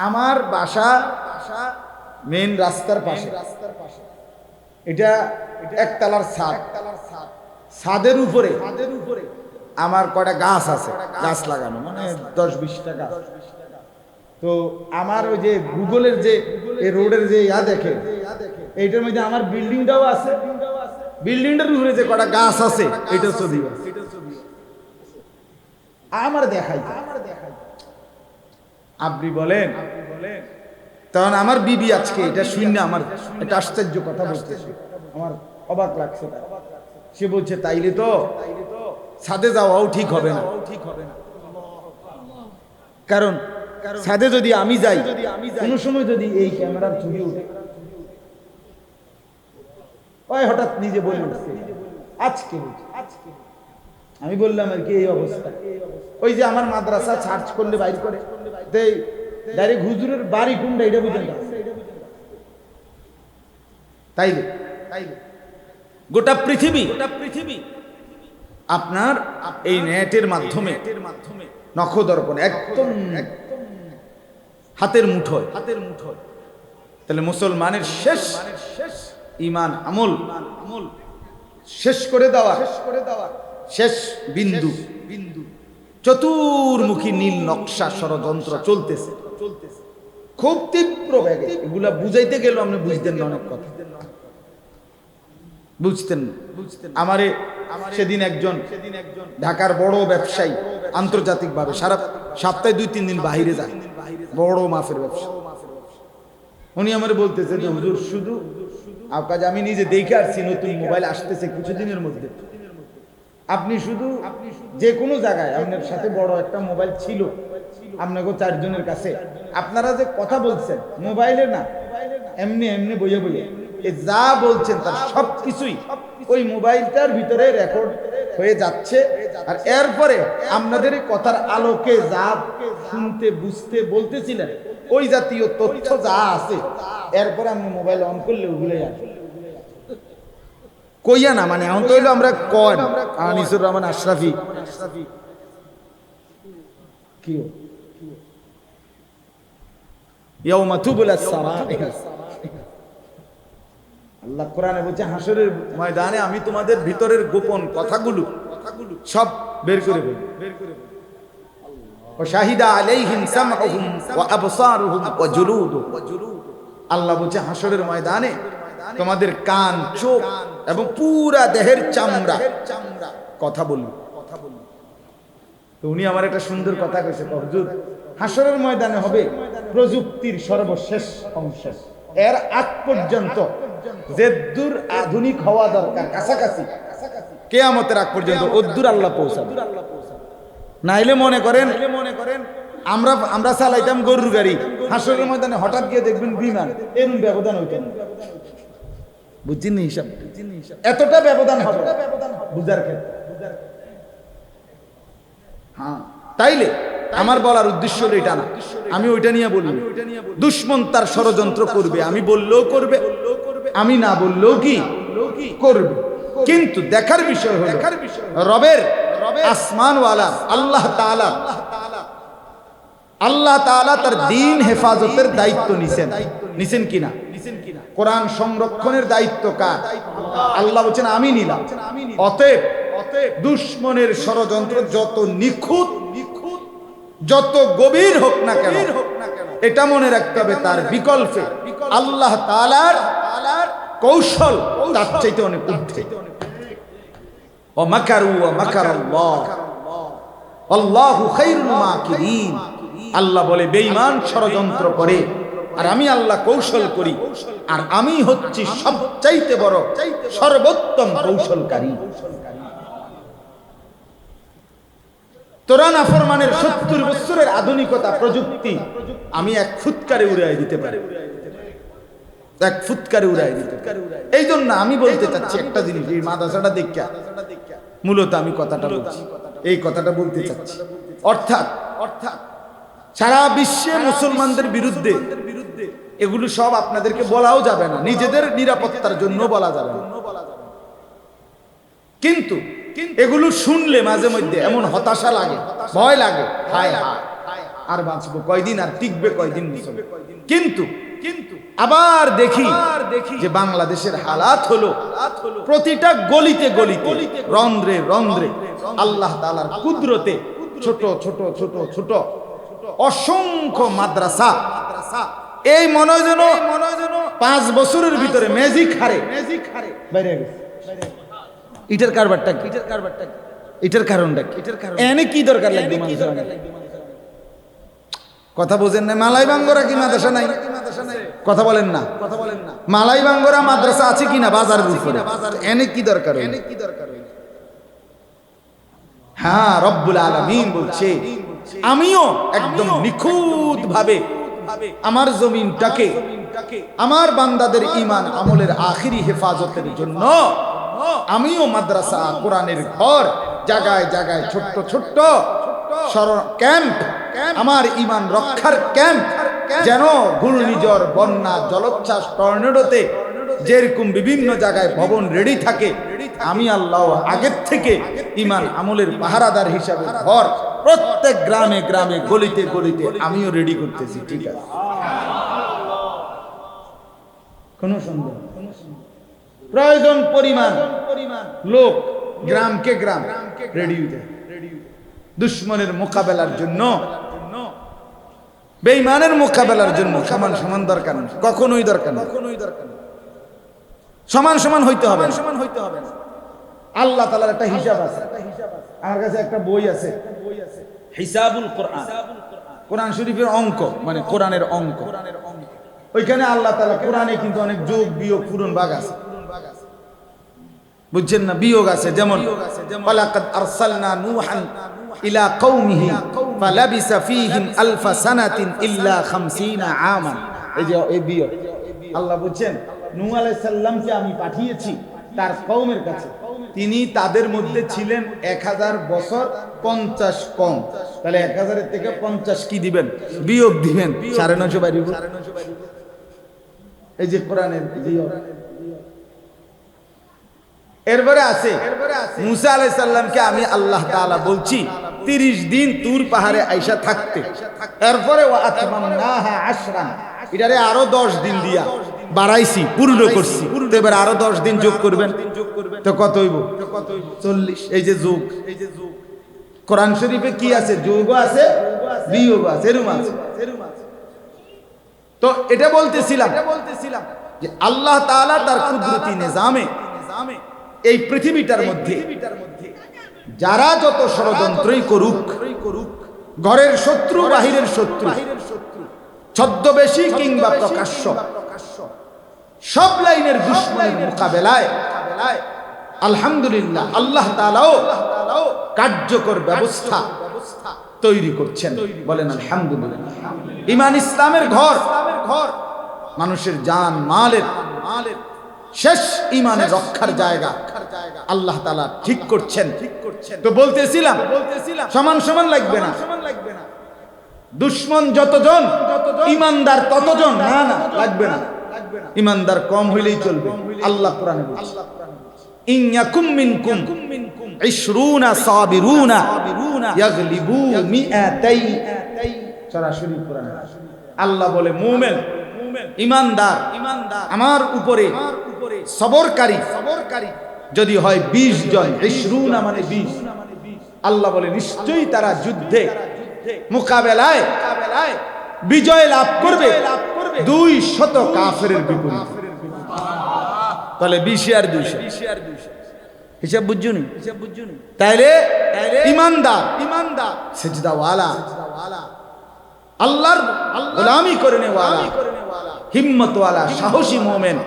আমার বাসা মেইন রাস্তার পাশে। এটা একতলার ছাদ। ছাদের উপরে আমার কয়টা গাছ আছে, গাছ লাগানো, মানে 10-20টা গাছ। তো আমার ওই যে গুগলের যে এই রোডের যে দেখে, এইটার মধ্যে আমার বিল্ডিংটাও আছে। বিল্ডিংটার উপরে যে কয়টা গাছ আছে এটা ছবি আমার দেখাই। আপনি বলেন, তখন আমার বিবি আজকে এটা শুনে আমার একটা আশ্চর্য কথা বলতেছে, আমার অবাক লাগছে। সে বলছে তাইলে তো ছাদে যাওয়াও ঠিক হবে না, কারণ ছাদে যদি আমি যাই, কোনো সময় যদি এই ক্যামেরার ছবি উঠে, ওই হঠাৎ নিজে বলে উঠছে আজকে। আমি বললাম আর কি এই অবস্থা। ওই যে আমার মাদ্রাসা সার্চ করলে বাইর করে ডাইরেক্ট হুজুরের বাড়ি কোনটা এটা বুঝেন না। তাইলে গোটা পৃথিবী আপনার এই নেটের মাধ্যমে নখদর্পণ একদম হাতের মুঠোয়। তাহলে মুসলমানের শেষ ঈমান আমল শেষ করে দেওয়া শেষ বিন্দু, চতুর্মুখী নীল নকশা ষড়যন্ত্র চলতেছে খুব তীব্র বেগে। এগুলা বুঝাইতে গেল আপনি বুঝতেন না, অনেক কথা বুঝতেন না। আমারে সেদিন একজন ঢাকার বড় ব্যবসায়ী, আন্তর্জাতিক ভাবে সারা সপ্তাহে 2-3 দিন বাহিরে যায়, বড় মাফের ব্যবসা। উনি আমারে বলতেছে যে হুজুর, শুধু আপনার আমি নিজে দেখে আসছি, নতুন মোবাইল আসতেছে কিছুদিনের মধ্যে, আপনি শুধু যে কোনো জায়গায় আপনার সাথে বড় একটা মোবাইল ছিল আপনাকে 4 জনের কাছে, আপনারা যে কথা বলছেন মোবাইলে না, এমনি এমনি বইয়ে বইয়ে যা বলছেন তার সবকিছুই ওই মোবাইলটার ভিতরে রেকর্ড হয়ে যাচ্ছে। আর এরপরে আপনাদের কথার আলোকে যা শুনতে বুঝতে বলতেছিলেন ওই জাতীয় তথ্য যা আছে, এরপরে আপনি মোবাইল অন করলে ওগুলোই আসে। কইয়া না, মানে এখন তো হইলো আমরা কন আনিসুর রহমান আশরাফি কি ইয়াউমা তুবলাস সারাইর। আল্লাহ কোরআনে বলছে হাসরের ময়দানে আমি তোমাদের ভিতরের গোপন কথাগুলো সব বের করে দেব। ওয়া শাহিদা আলাইহিম সামউহুম ওয়া আবসারুহুম ওয়া জুলুদুহুম। আল্লাহ বলছে হাসরের ময়দানে তোমাদের কান, চোখ এবং পুরা দেহের চামড়া কথা বলবে। তো উনি আমার একটা সুন্দর কথা কইছে, হুজুর হাসরের ময়দানে হবে প্রযুক্তির সর্বশেষ অংশ। এর আগ পর্যন্ত যে দূর আধুনিক হওয়া দরকার, কাছাকাছি কিয়ামতের আগ পর্যন্ত ওদ্দুর আল্লাহ পৌঁছাবে। নাইলে মনে করেন আমরা চালাইতাম গরুর গাড়ি, হাসরের ময়দানে হঠাৎ গিয়ে দেখবেন বিমান, এরকম ব্যবধান হইত না। বুঝছেন হিসাব? এতটা ব্যবধান হবে বুঝার ক্ষেত্রে। হ্যাঁ, তাইলে আমার বলার উদ্দেশ্য এটা না, আমি ওইটা নিয়ে বলবো। দুশ্মন তার ষড়যন্ত্র করবে, আমি বললেও করবে, আমি না বললেও কি করবে। কিন্তু দেখার বিষয় হলো রবের আসমানওয়ালা আল্লাহ তাআলা তার দ্বীন হেফাজতের দায়িত্ব নিছেন কিনা, কোরআন সংরক্ষণের দায়িত্ব কার? আল্লাহ বলেন আমি নিলাম। অতএব দুশ্মনের ষড়যন্ত্র যত নিখুঁত, যত গভীর হোক না কেন, এটা মনে রাখতে হবে তার বিকল্পে আল্লাহ তাআলার কৌশল তার চাইতে অনেক ঊর্ধ্বে। ওয়া মাকারু ওয়া মাকারাল্লাহ আল্লাহু খায়রুল মাকিরিন। আল্লাহ বলে বেঈমান ষড়যন্ত্র করে আর আমি আল্লাহ কৌশল করি, আর আমি হচ্ছি সবচাইতে বড় সর্বোত্তম কৌশলকারী। তোরা নাফরমানের 70 বছরের আধুনিকতা প্রযুক্তি আমি এক ফুৎকারে উড়াই দিতে পারি, এক ফুৎকারে উড়াই দিতে। এই জন্য আমি বলতে চাচ্ছি একটা জিনিস, এই মাদ্রাসাটা দেখা মূলত আমি কথাটা বলছি, এই কথাটা বলতে চাচ্ছি। অর্থাৎ সারা বিশ্বে মুসলমানদের বিরুদ্ধে এগুলো সব আপনাদেরকে বলাও যাবে না, নিজেদের নিরাপত্তার জন্য বলা যাবে না। কিন্তু এগুলো শুনলে মাঝে মধ্যে এমন হতাশা লাগে, ভয় লাগে, হায় হায় আর বাঁচবো কয়দিন, আর টিকবে কয়দিন। কিন্তু আবার দেখি যে বাংলাদেশের হালাত হলো প্রতিটা গলিতে গলিতে, রন্ধ্রে রন্ধ্রে আল্লাহ তাআলার কুদরতে ছোট ছোট ছোট ছোট অসংখ্য মাদ্রাসা। এই মনে হয় যেন 5 বছরের ভিতরে ম্যাজিক হারে বাইরে গেছে। এটার কারবারটা কি? এটার কারণটা কি? এনে কি দরকার লাগবে মানুষের? কথা বোঝেন না? মালাই বাঙ্গরা কি মাদ্রাসা নাই? কথা বলেন না। মালাই বাঙ্গরা মাদ্রাসা আছে কিনা বাজার উপরে? এনে কি দরকার? হ্যাঁ, রব্বুল আলামিন বলছে আমিও একদম নিখুঁত ভাবে আমার জমিনটাকে, আমার বান্দাদের ঈমান আমলের আখিরি হেফাজতের জন্য আমিও মাদ্রাসা, কোরআনের ঘর, জায়গায় জায়গায় ছোট্ট ছোট্ট ক্যাম্প, আমার ঈমান রক্ষার ক্যাম্প, যেন ঘূর্ণিঝড়, বন্যা, জলোচ্ছ্বাস, টর্নেডোতে যেরকম বিভিন্ন জায়গায় ভবন রেডি থাকে, আমি আল্লাহ আগের থেকে ঈমান আমলের পাহারাদার হিসাবে ঘর প্রত্যেক গ্রামে গ্রামে, গলিতে গলিতে আমিও রেডি করতেছি। ঠিক আছে, কোন সন্দেহ? প্রয়োজন পরিমাণ লোক গ্রামকে গ্রাম রেডি হয়ে যায় দুশ্মনের মোকাবেলার জন্য, বেঈমানের মোকাবেলার জন্য। সমান সমান দরকার না, কখনোই দরকার না। সমান সমান হইতে হবে, সমান হইতে হবে। আল্লাহ তাআলার একটা হিসাব আছে। আমার কাছে একটা বই আছে, হিসাবুল কোরআন, কোরআন শরীফের অঙ্ক, মানে কোরআনের অঙ্ক। ওইখানে আল্লাহ তাআলা কোরআনে কিন্তু অনেক যোগ বিয়োগ পূরণ ভাগ আছে, বুঝছেন না? বিয়োগ আছে, যেমন ওয়ালাকাদ আরসালনা নূহান ইলা কওমিহি ফালাবিসা ফীহিম আলফা সানাতিন ইল্লা 50 আমান। এই যে এই বিয়োগ আল্লাহ বলছেন নূহ আলাইহিস সালামকে আমি পাঠিয়েছি তার কওমের কাছে, তিনি তাদের মধ্যে ছিলেন 1000 বছর 50 কম। তাহলে 1000 এর থেকে 50 কি দিবেন? বিয়োগ দিবেন, 950 বাড়িব। এই যে কোরআনের বিয়োগ। এরপরে আছে মুসা আলাইহিস সালামকে আমি আল্লাহ তাআলা বলছি 30 দিন তুর পাহাড়ে আইসা থাকতে, এরপরে ওয়া আতমামনাহা 10, এটারে আরো 10 দিন দিয়া বাড়াইছি, পূর্ণ করছি। এবার আরো 10 দিন যোগ করবেন, তো কত হইব? 40। এই যে যোগ, কোরআন শরীফে কি আছে? যোগও আছে, বিয়োগ আছে, এরকম আছে। তো এটা বলতেছিলাম যে আল্লাহ তাআলা তার কুদরতি নিজামে এই পৃথিবীটার মধ্যে যারা যত ষড়যন্ত্রই করুক, ঘরের শত্রু, বাহিরের শত্রু, ছদ্মবেশী কিংবা প্রকাশ্য, সব লাইনের দুশমনের মোকাবেলায় আলহামদুলিল্লাহ আল্লাহ তাআলাও কার্যকর ব্যবস্থা তৈরি করছেন। বলেন আলহামদুলিল্লাহ। ঈমান ইসলামের ঘর, মানুষের জান মালের শেষ ঈমানে রক্ষার জায়গা আল্লাহ তাআলা ঠিক করছেন। তো বলতেছিলাম সমান সমান লাগবে না, দুশমন যতজন ঈমানদার ততজন, না না লাগবে না। ঈমানদার কম হইলেই চলবে। আল্লাহ কোরআনে বলছে ইন ইয়াকুম মিনকুম 20 সাবিরুনা ইয়াগলিবু মিআতাই। সরাসরি কোরআনে আল্লাহ বলে মুমিন, ঈমানদার, আমার উপরে সবরকারী যদি হয় 20 জন, 20 মানে 20, আল্লাহ বলে নিশ্চয়ই তারা যুদ্ধে মোকাবেলায় বিজয় লাভ করবে 200 কাফেরের বিপরীতে। তাহলে 20 আর 200 হিসাব বুঝুনি? তাইলে ঈমানদার, সিজদাওয়ালা, আল্লাহর গোলামি করেনেওয়ালা, হিম্মতওয়ালা, সাহসী মুমিন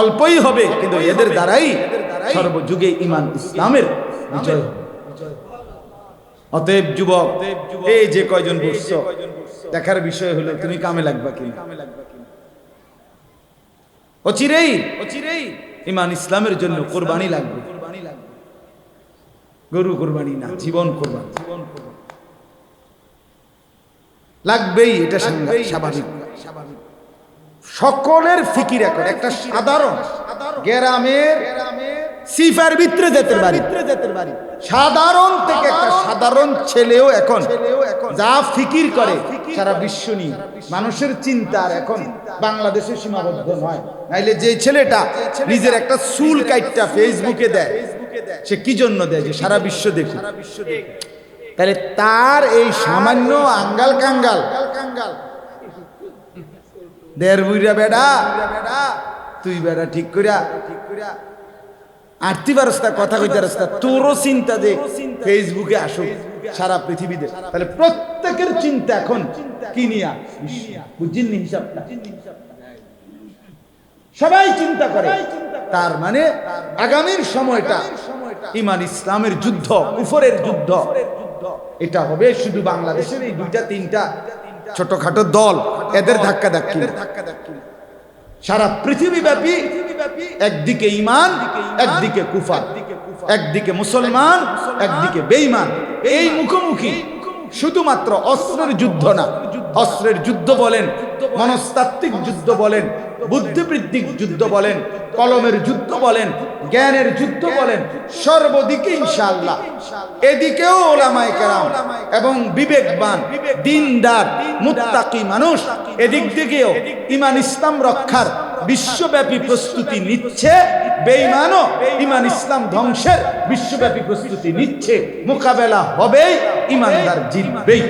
অল্পই হবে, কিন্তু এদের দ্বারাই সর্বযুগে ঈমান ইসলামের বিজয় হবে। অতএব যুবক, এই যে কয়জন বসছো, দেখার বিষয় হলো তুমি কামে লাগবা কিনা। অচিরেই ঈমান ইসলামের জন্য কুরবানি লাগবে। গরু কুরবানি না, জীবন কুরবানি লাগবেই। এটা স্বাভাবিক। সকলের ফিকির এখন একটা সাধারণ গ্রামের সিফার ভিতরে যেতে পারি। সাধারণ থেকে একটা সাধারণ ছেলেও এখন যা ফিকির করে সারা বিশ্ব নিয়ে, মানুষের চিন্তা আর এখন বাংলাদেশে সীমাবদ্ধ নয়। নাইলে যে ছেলেটা নিজের একটা চুল কাইটটা ফেসবুকে দেয়, সে কি জন্য দেয়? যে সারা বিশ্ব দেখুক। তাহলে তার এই সামান্য আঙ্গাল কাঙ্গাল দেড় বুইরা বেড়া, তুই বেড়া ঠিক করিয়া আর্থিক রাস্তা কথা কইতে রাস্তা, তোরও চিন্তা যে ফেসবুকে আসুক সারা পৃথিবীতে। তাহলে প্রত্যেকের চিন্তা এখন কি নিয়া, বুঝছেন হিসাবটা? সবাই চিন্তা করে। তার মানে আগামীর সময়টা ঈমান ইসলামের যুদ্ধ, কুফরের যুদ্ধ। এটা হবে শুধু বাংলাদেশের এই দুইটা তিনটা ছোটখাটো দল, এদের ধাক্কা ধাক্কি, সারা পৃথিবীব্যাপী একদিকে ঈমান, একদিকে কুফর, একদিকে মুসলমান, একদিকে বেঈমান। এই মুখোমুখি শুধুমাত্র অস্ত্রের যুদ্ধ না, অস্ত্রের যুদ্ধ বলেন, মনস্তাত্ত্বিক যুদ্ধ বলেন, বুদ্ধিবৃত্তিক যুদ্ধ বলেন, কলমের যুদ্ধ বলেন, জ্ঞানের যুদ্ধ বলেন, সর্বদিকে ইনশাআল্লাহ। এদিকেও ওলামায়ে কেরাম এবং বিবেকবান দিনদার মুত্তাকি মানুষ এদিক দিকেও ঈমান ইসলাম রক্ষার বিশ্বব্যাপী প্রস্তুতি নিচ্ছে। বেঈমানও ঈমান ইসলাম ধ্বংসের বিশ্বব্যাপী প্রস্তুতি নিচ্ছে। মোকাবেলা হবেই, ঈমানদার জিতবেই।